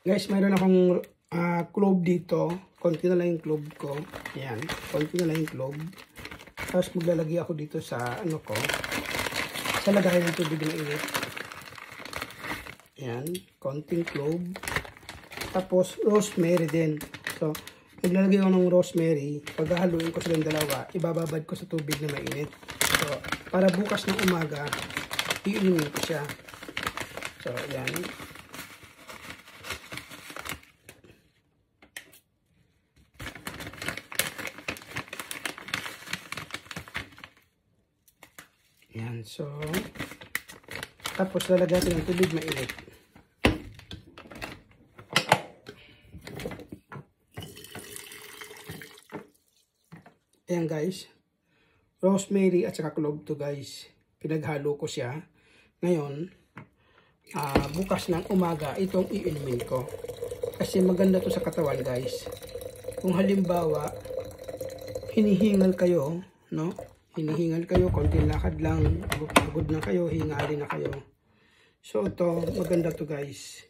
Guys, mayroon akong clove dito. Konti na lang yung clove ko. Ayan, konti na lang yung clove. Tapos maglalagay ako dito sa ano ko. Sa lagayan ng tubig na init. Ayan, konting clove. Tapos rosemary din. So, maglalagay ako ng rosemary. Paghahaluin ko silang dalawa, ibababad ko sa tubig na mainit. So, para bukas ng umaga, iinumin ko siya. So, ayan. Ayan, so, tapos lalagyan natin ng tubig mainit. Ayan guys, rosemary at saka clove to guys. Pinaghalo ko siya. Ngayon, bukas ng umaga, itong iinumin ko. Kasi maganda to sa katawan guys. Kung halimbawa, hinihingal kayo, no? Hinihingal kayo, konting lakad lang, pagod na kayo, hingali na kayo. So ito, maganda to guys.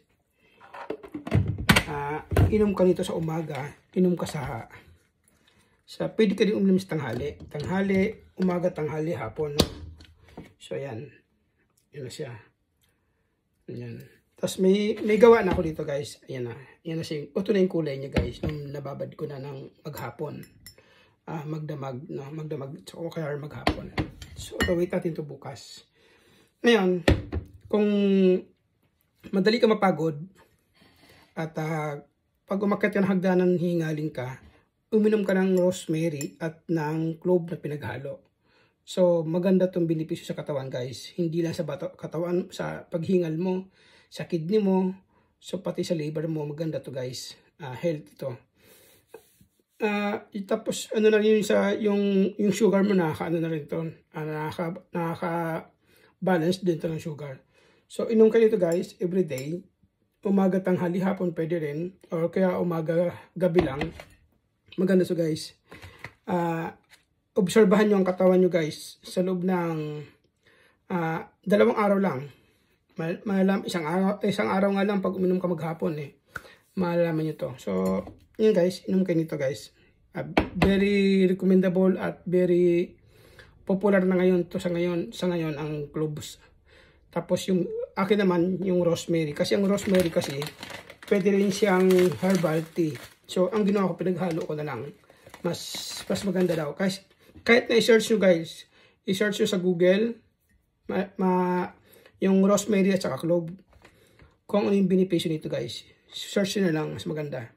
Inom ka nito sa umaga, inom ka pwede ka din uminom sa tanghali. Tanghali, umaga, tanghali, hapon. No? So ayan, yun na siya. Ayan. Tapos may gawa na ako dito guys. Ayan na, yan na siya. Ito na yung kulay niya guys, nung nababad ko na ng maghapon. Magdamag, no? Magdamag, o kaya maghapon. So, wait natin ito bukas. Ngayon, kung madali ka mapagod, at pag umakyat ka ng hagdanan, hingaling ka, uminom ka ng rosemary at ng clove na pinaghalo. So, maganda itong benepisyo sa katawan, guys. Hindi lang sa katawan, sa paghingal mo, sa kidney mo, so pati sa liver mo, maganda to guys. Health ito. Tapos ano na rin yung sugar mo, ano na rin to, nakaka-balance din to ng sugar. So inom kayo ito guys everyday, umaga, tanghali, hapon pwede rin, or kaya umaga, gabi lang. Maganda so guys. Obserbahan nyo ang katawan nyo guys sa loob ng 2 araw lang. Isang araw nga lang pag uminom ka maghapon malalaman nyo to. So yun guys, inom kayo nito guys. Very recommendable at very popular na ngayon to sa ngayon ang cloves. Tapos yung akin naman yung rosemary, kasi ang rosemary kasi pwede rin siyang herbal tea. So ang ginawa ko, pinaghalo ko na lang. Mas maganda daw. Kahit na i-search nyo guys, i-search nyo sa Google yung rosemary at saka clove, kung ano yung benepisyo nito guys. Search nyo na lang, mas maganda.